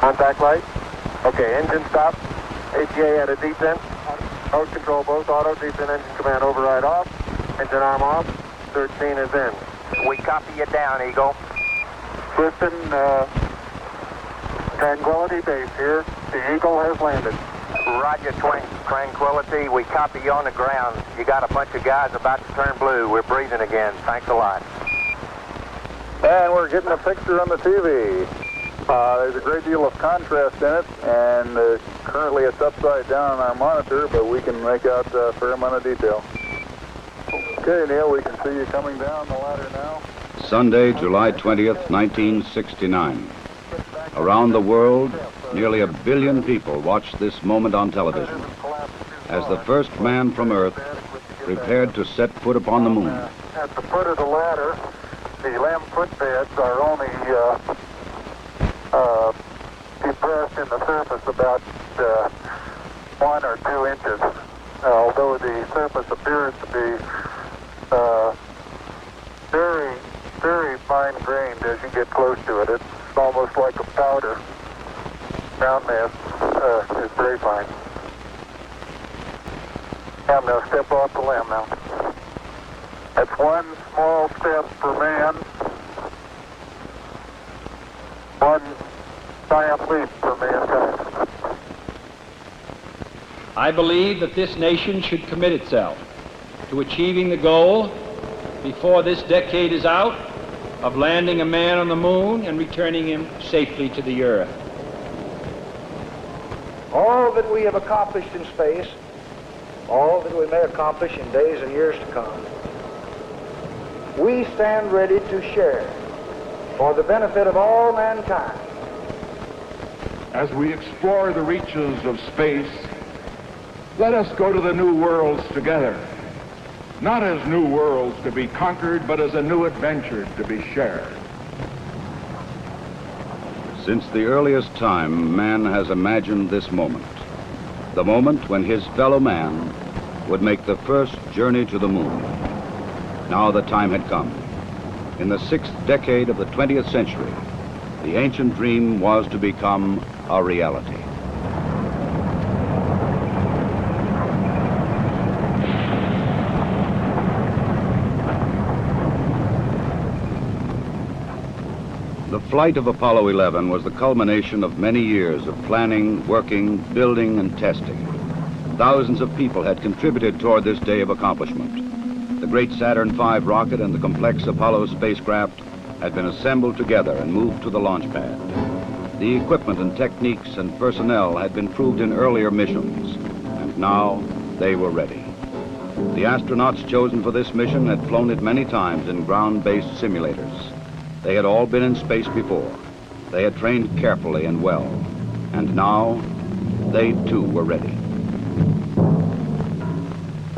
Contact light. Okay, engine stop. ATA at a descent. Mode control both auto, descent engine command override off. Engine arm off. 13 is in. We copy you down, Eagle. Houston, Tranquility Base here. The Eagle has landed. Roger, Tranquility. We copy you on the ground. You got a bunch of guys about to turn blue. We're breathing again. Thanks a lot. And we're getting a picture on the TV. There's a great deal of contrast in it, and currently it's upside down on our monitor, but we can make out a fair amount of detail. Okay, Neil, we can see you coming down the ladder now. Sunday, July 20th, 1969. Around the world, nearly 1 billion people watched this moment on television as the first man from Earth prepared to set foot upon the moon. At the foot of the ladder, the LEM footbeds are only depressed in the surface about 1 or 2 inches, although the surface appears to be very, very fine-grained as you get close to it. It's almost like a powder. Ground mass is very fine. I'm going to step off the LEM now. That's one small step for man, one giant leap for mankind. I believe that this nation should commit itself to achieving the goal before this decade is out of landing a man on the moon and returning him safely to the earth. All that we have accomplished in space, all that we may accomplish in days and years to come, we stand ready to share for the benefit of all mankind. As we explore the reaches of space, let us go to the new worlds together, not as new worlds to be conquered, but as a new adventure to be shared. Since the earliest time, man has imagined this moment, the moment when his fellow man would make the first journey to the moon. Now the time had come. In the 6th decade of the 20th century, the ancient dream was to become a reality. The flight of Apollo 11 was the culmination of many years of planning, working, building, and testing. Thousands of people had contributed toward this day of accomplishment. The great Saturn V rocket and the complex Apollo spacecraft had been assembled together and moved to the launch pad. The equipment and techniques and personnel had been proved in earlier missions, and now they were ready. The astronauts chosen for this mission had flown it many times in ground-based simulators. They had all been in space before. They had trained carefully and well, and now they too were ready.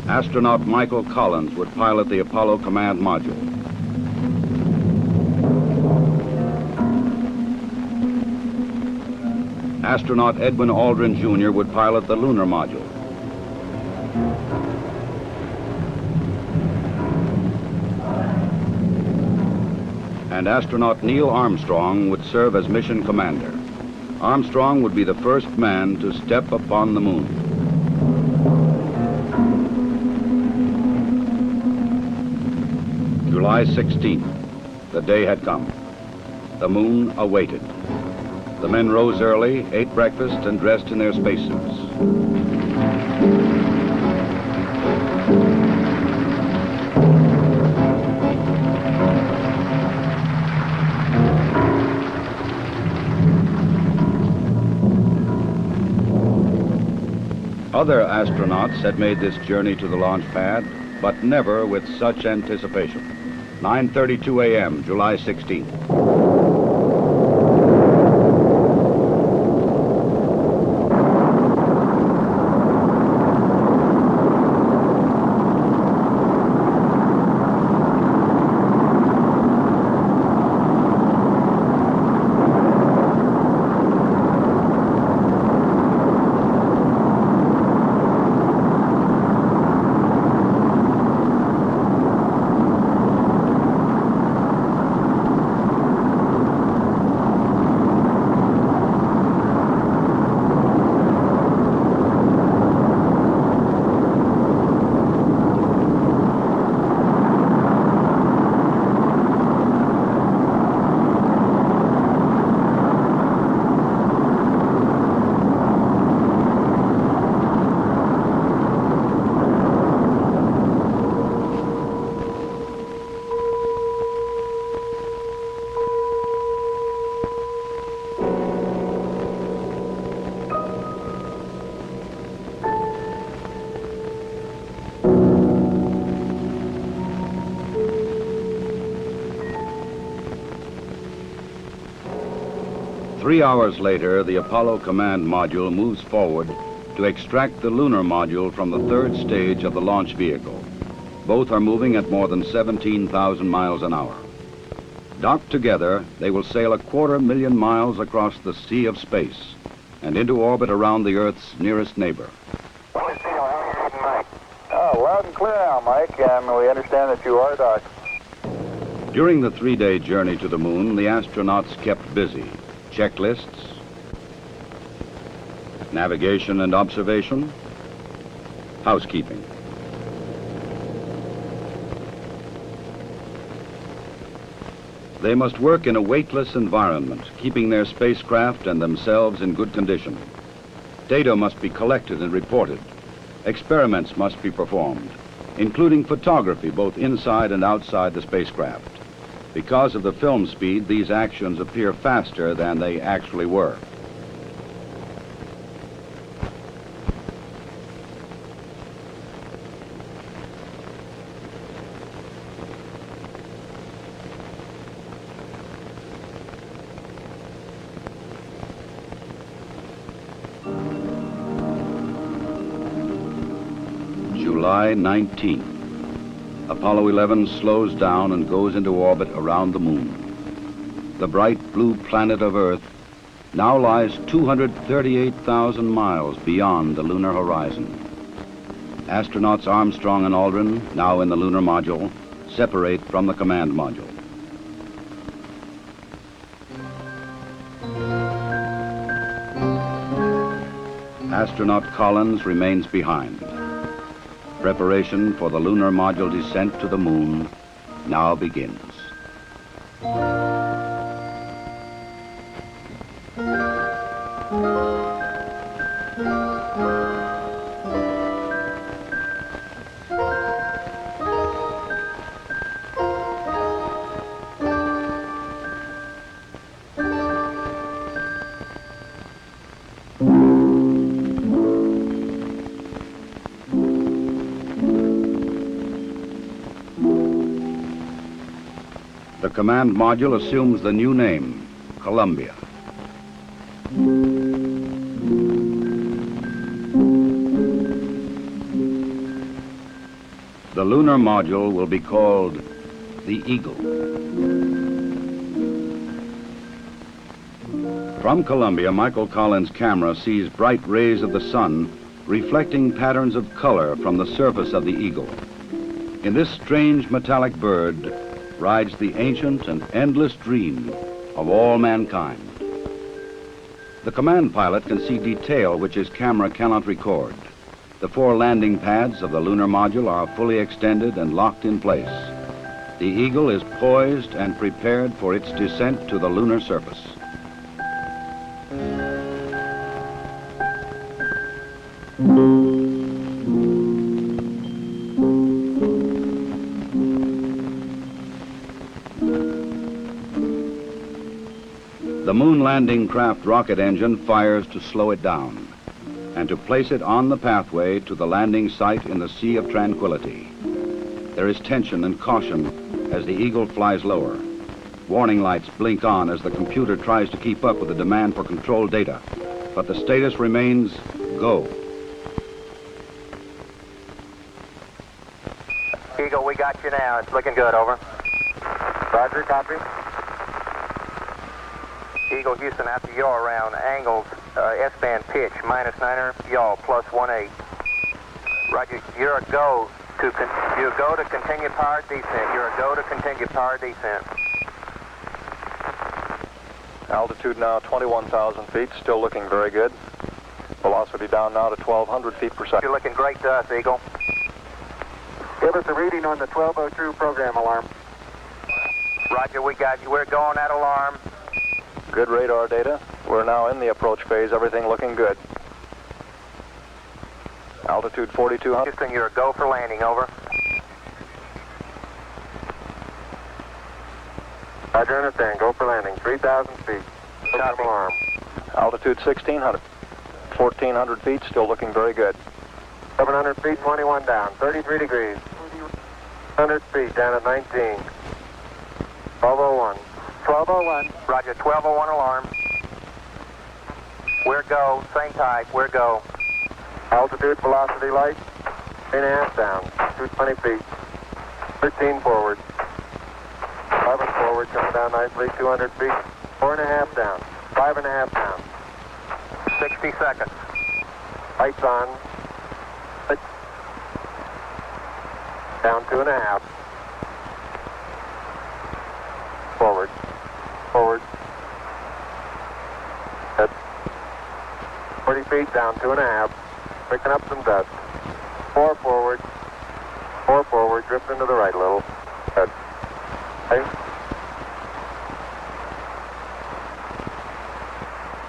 Astronaut Michael Collins would pilot the Apollo Command Module. Astronaut Edwin Aldrin Jr. would pilot the Lunar Module. And astronaut Neil Armstrong would serve as mission commander. Armstrong would be the first man to step upon the moon. July 16th, the day had come. The moon awaited. The men rose early, ate breakfast, and dressed in their spacesuits. Other astronauts had made this journey to the launch pad, but never with such anticipation. 9:32 a.m., July 16th. 3 hours later, the Apollo command module moves forward to extract the lunar module from the third stage of the launch vehicle. Both are moving at more than 17,000 miles an hour. Docked together, they will sail 250,000 miles across the sea of space and into orbit around the Earth's nearest neighbor. Oh, loud and clear now, Mike, and we understand that you are docked. During the 3-day journey to the moon, the astronauts kept busy. Checklists, navigation and observation, housekeeping. They must work in a weightless environment, keeping their spacecraft and themselves in good condition. Data must be collected and reported. Experiments must be performed, including photography both inside and outside the spacecraft. Because of the film speed, these actions appear faster than they actually were. July 19th. Apollo 11 slows down and goes into orbit around the moon. The bright blue planet of Earth now lies 238,000 miles beyond the lunar horizon. Astronauts Armstrong and Aldrin, now in the lunar module, separate from the command module. Astronaut Collins remains behind. Preparation for the lunar module descent to the moon now begins. The command module assumes the new name, Columbia. The lunar module will be called the Eagle. From Columbia, Michael Collins' camera sees bright rays of the sun reflecting patterns of color from the surface of the Eagle. In this strange metallic bird rides the ancient and endless dream of all mankind. The command pilot can see detail which his camera cannot record. The 4 landing pads of the lunar module are fully extended and locked in place. The Eagle is poised and prepared for its descent to the lunar surface. The moon landing craft rocket engine fires to slow it down and to place it on the pathway to the landing site in the Sea of Tranquility. There is tension and caution as the Eagle flies lower. Warning lights blink on as the computer tries to keep up with the demand for control data, but the status remains go. Eagle, we got you now. It's looking good, over. Roger, copy. Eagle Houston, after yaw around angles, S-band pitch, -9er, yaw, +18. Roger, you're a go to continue powered descent. You're a go to continue powered descent. Altitude now 21,000 feet, still looking very good. Velocity down now to 1,200 feet per second. You're looking great to us, Eagle. Give us a reading on the 1202 program alarm. Roger, we got you. We're going at alarm. Good radar data. We're now in the approach phase, everything looking good. Altitude 4,200. Houston, you're a go for landing, over. Roger, understand. Go for landing. 3,000 feet. Copy. Alarm. Altitude 1,600. 1,400 feet, still looking very good. 700 feet, 21 down. 33 degrees. 100 feet, down at 19. 1201. 1201. Roger, 1201 alarm. We're go, same type, we're go. Altitude, velocity, light. 8.5 down, 220 feet. 13 forward. 11 forward, coming down nicely, 200 feet. 4.5 down, 5.5 down. 60 seconds. Lights on. Down 2.5. Forward. Forward. Good. 40 feet down 2.5. Picking up some dust. 4 forward. 4 forward. Drifting to the right a little. Good. Okay.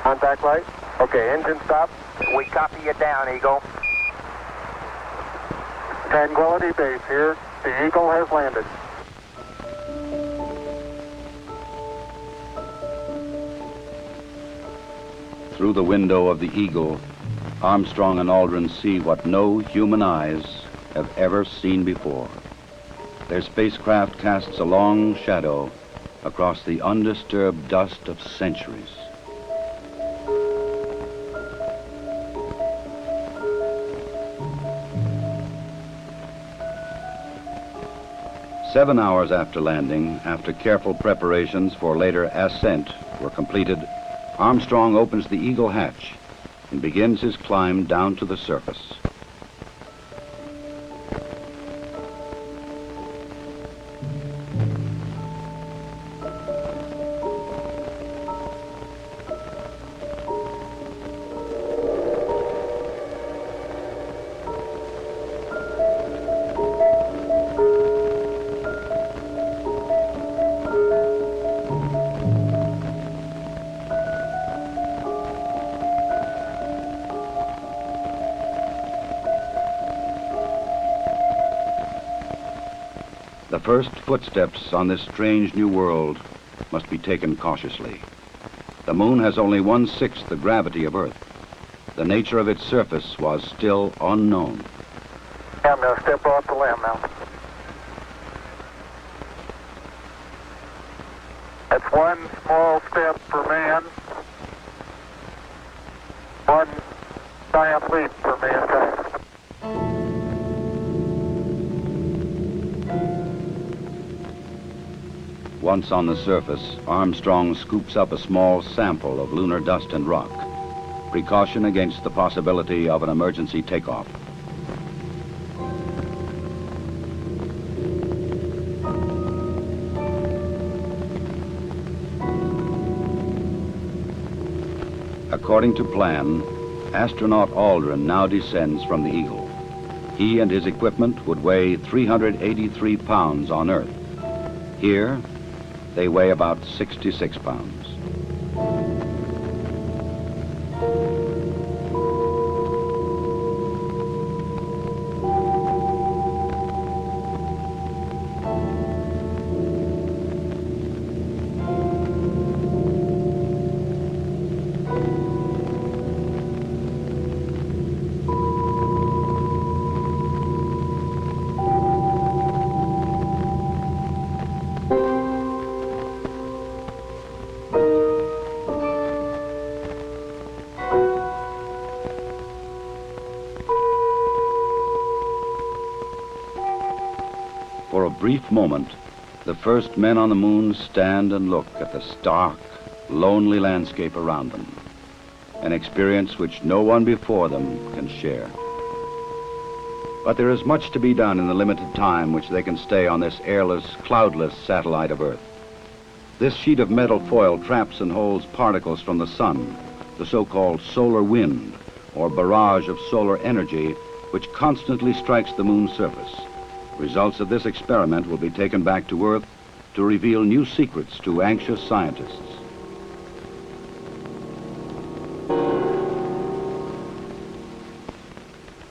Contact light. Okay, engine stop. We copy you down, Eagle. Tranquility Base here. The Eagle has landed. Through the window of the Eagle, Armstrong and Aldrin see what no human eyes have ever seen before. Their spacecraft casts a long shadow across the undisturbed dust of centuries. Seven hours after landing, after careful preparations for later ascent were completed, Armstrong opens the Eagle hatch and begins his climb down to the surface. The first footsteps on this strange new world must be taken cautiously. The moon has only 1/6 the gravity of Earth. The nature of its surface was still unknown. I'm going to step off the limb now. That's one small step for man, one giant leap for mankind. Once on the surface, Armstrong scoops up a small sample of lunar dust and rock, precaution against the possibility of an emergency takeoff. According to plan, astronaut Aldrin now descends from the Eagle. He and his equipment would weigh 383 pounds on Earth. Here, they weigh about 66 pounds. For a brief moment, the first men on the moon stand and look at the stark, lonely landscape around them, an experience which no one before them can share. But there is much to be done in the limited time which they can stay on this airless, cloudless satellite of Earth. This sheet of metal foil traps and holds particles from the sun, the so-called solar wind, or barrage of solar energy, which constantly strikes the moon's surface. Results of this experiment will be taken back to Earth to reveal new secrets to anxious scientists.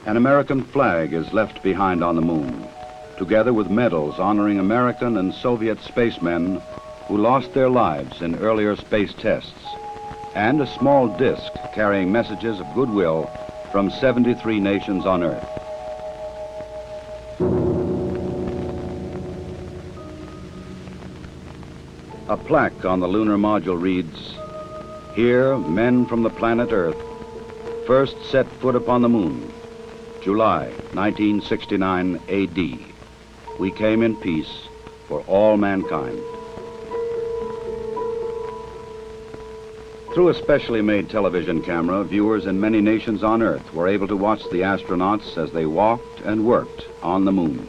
An American flag is left behind on the moon, together with medals honoring American and Soviet spacemen who lost their lives in earlier space tests, and a small disc carrying messages of goodwill from 73 nations on Earth. A plaque on the lunar module reads, Here, men from the planet Earth first set foot upon the moon, July 1969 AD. We came in peace for all mankind. Through a specially made television camera, viewers in many nations on Earth were able to watch the astronauts as they walked and worked on the moon.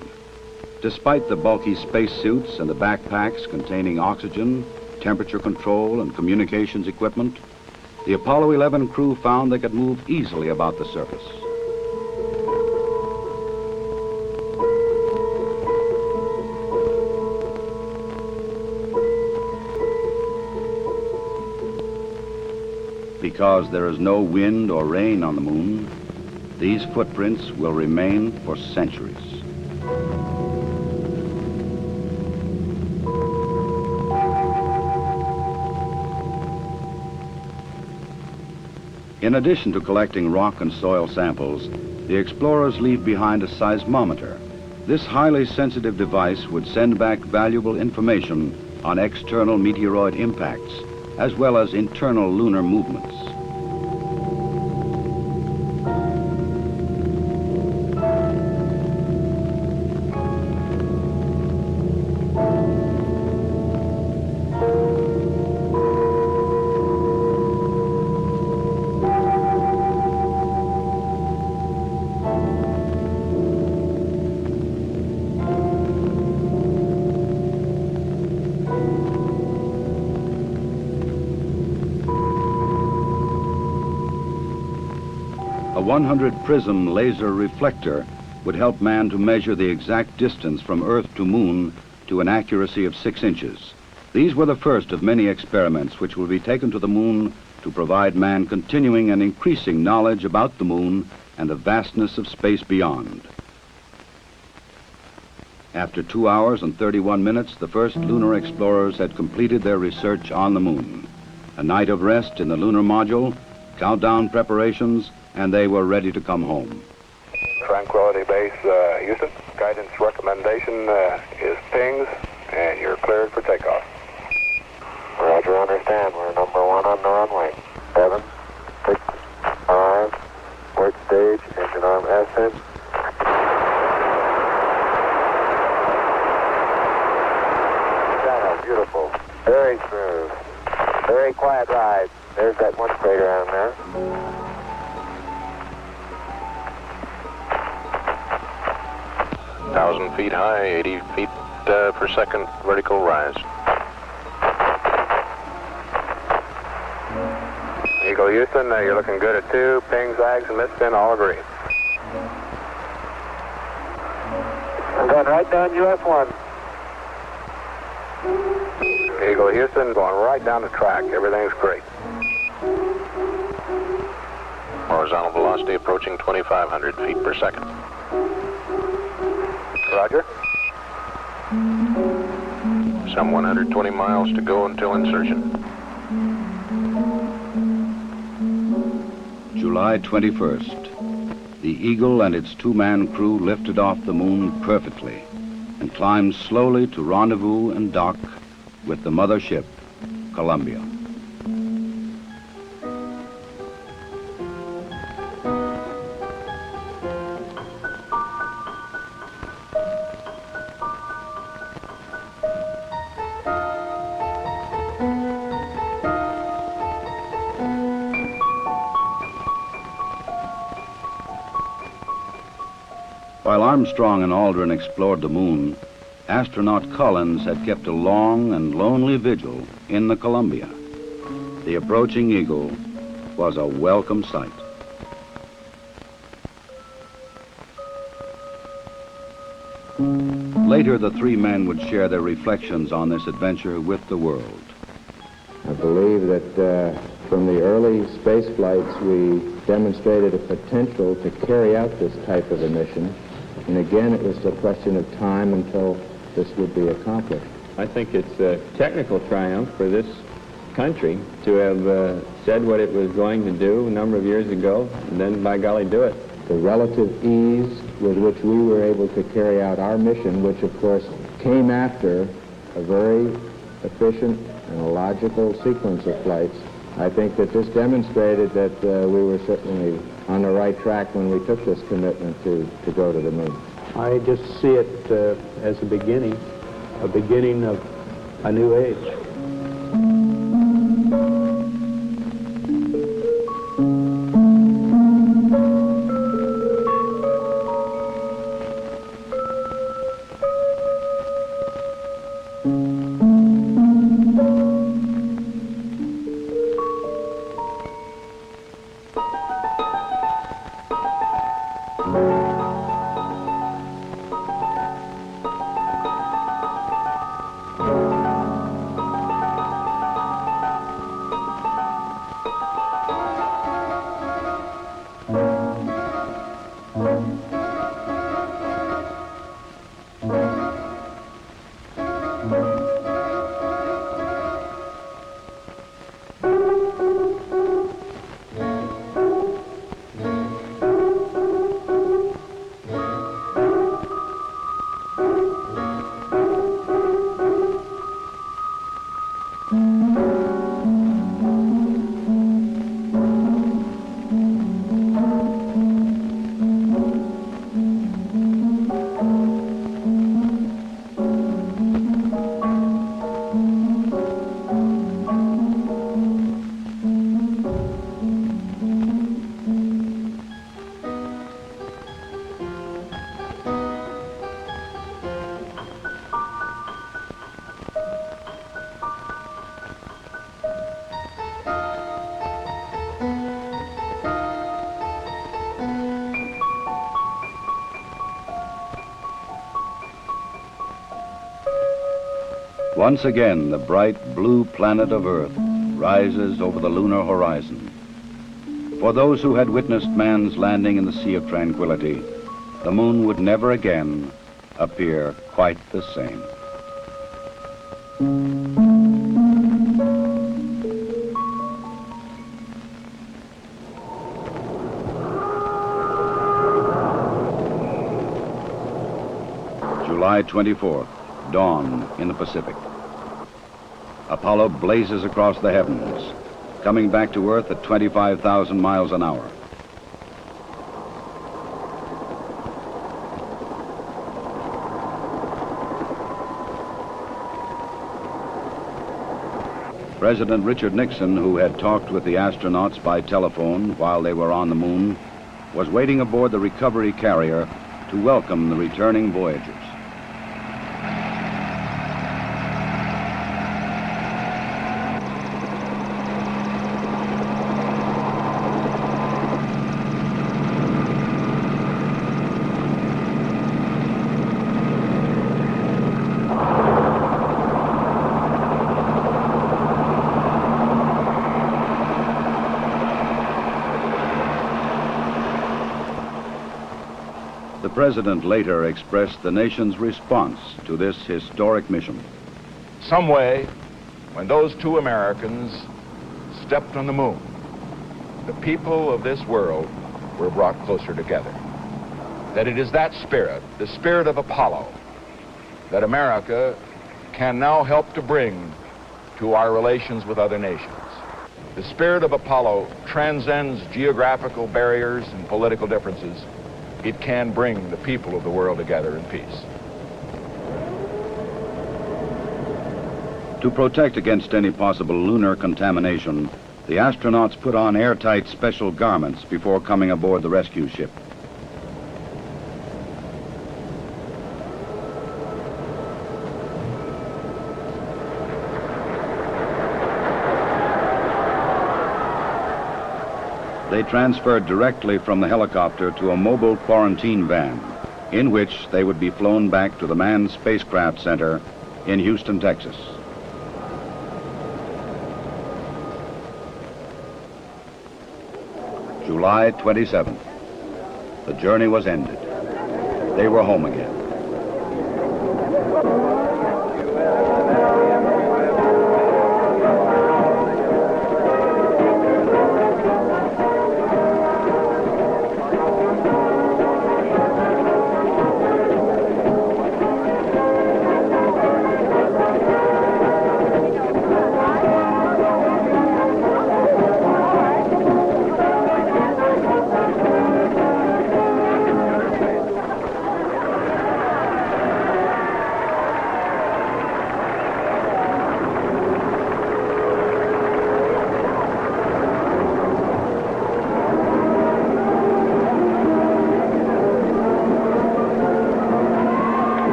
Despite the bulky spacesuits and the backpacks containing oxygen, temperature control, and communications equipment, the Apollo 11 crew found they could move easily about the surface. Because there is no wind or rain on the moon, these footprints will remain for centuries. In addition to collecting rock and soil samples, the explorers leave behind a seismometer. This highly sensitive device would send back valuable information on external meteoroid impacts, as well as internal lunar movements. A 100-prism laser reflector would help man to measure the exact distance from Earth to Moon to an accuracy of 6 inches. These were the first of many experiments which will be taken to the Moon to provide man continuing and increasing knowledge about the Moon and the vastness of space beyond. After 2 hours and 31 minutes, the first lunar explorers had completed their research on the Moon. A night of rest in the lunar module, countdown preparations, and they were ready to come home. Tranquility Base, Houston. Guidance recommendation is pings, and you're cleared for takeoff. Roger, understand. We're number 1 on the runway. 7, 6, 5, port stage, engine arm ascent. Channel, beautiful. Very smooth. Very quiet ride. There's that one crater down there. Feet high, 80 feet per second vertical rise. Eagle Houston, you're looking good at 2. Ping, zags, and midspin all agree. I'm going right down US1. Eagle Houston, going right down the track. Everything's great. Horizontal velocity approaching 2,500 feet per second. Roger. Some 120 miles to go until insertion. July 21st. The Eagle and its 2-man crew lifted off the Moon perfectly and climbed slowly to rendezvous and dock with the mothership, Columbia. While Armstrong and Aldrin explored the Moon, astronaut Collins had kept a long and lonely vigil in the Columbia. The approaching Eagle was a welcome sight. Later, the 3 men would share their reflections on this adventure with the world. I believe that from the early space flights, we demonstrated a potential to carry out this type of a mission. And again, it was a question of time until this would be accomplished. I think it's a technical triumph for this country to have said what it was going to do a number of years ago, and then, by golly, do it. The relative ease with which we were able to carry out our mission, which, of course, came after a very efficient and a logical sequence of flights, I think that this demonstrated that we were certainly on the right track when we took this commitment to go to the moon. I just see it as a beginning of a new age. Once again, the bright blue planet of Earth rises over the lunar horizon. For those who had witnessed man's landing in the Sea of Tranquility, the moon would never again appear quite the same. July 24th, dawn in the Pacific. Apollo blazes across the heavens, coming back to Earth at 25,000 miles an hour. President Richard Nixon, who had talked with the astronauts by telephone while they were on the moon, was waiting aboard the recovery carrier to welcome the returning voyagers. The President later expressed the nation's response to this historic mission. Some way, when those two Americans stepped on the moon, the people of this world were brought closer together. That it is that spirit, the spirit of Apollo, that America can now help to bring to our relations with other nations. The spirit of Apollo transcends geographical barriers and political differences. It can bring the people of the world together in peace. To protect against any possible lunar contamination, the astronauts put on airtight special garments before coming aboard the rescue ship. They transferred directly from the helicopter to a mobile quarantine van, in which they would be flown back to the Manned Spacecraft Center in Houston, Texas. July 27th. The journey was ended. They were home again.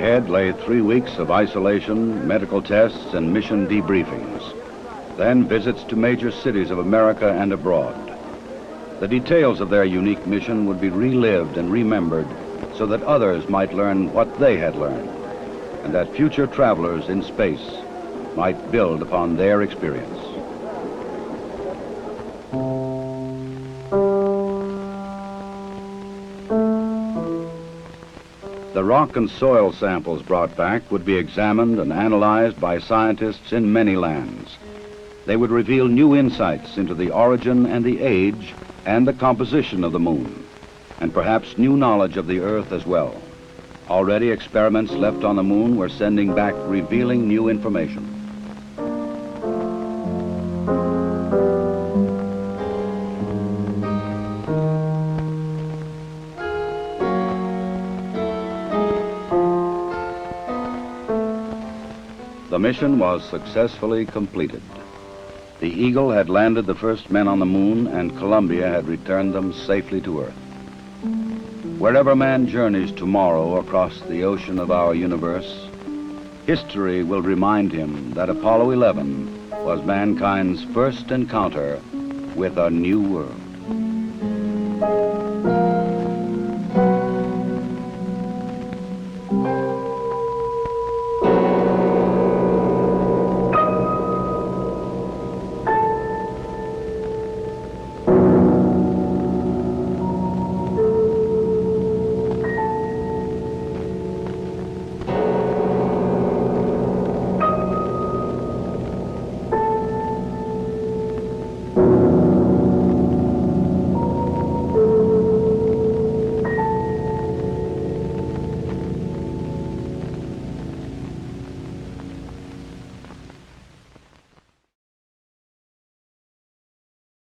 Ahead lay 3 weeks of isolation, medical tests, and mission debriefings. Then visits to major cities of America and abroad. The details of their unique mission would be relived and remembered so that others might learn what they had learned, and that future travelers in space might build upon their experience. The rock and soil samples brought back would be examined and analyzed by scientists in many lands. They would reveal new insights into the origin and the age and the composition of the moon, and perhaps new knowledge of the Earth as well. Already experiments left on the moon were sending back revealing new information. The mission was successfully completed. The Eagle had landed the first men on the moon, and Columbia had returned them safely to Earth. Wherever man journeys tomorrow across the ocean of our universe, history will remind him that Apollo 11 was mankind's first encounter with a new world.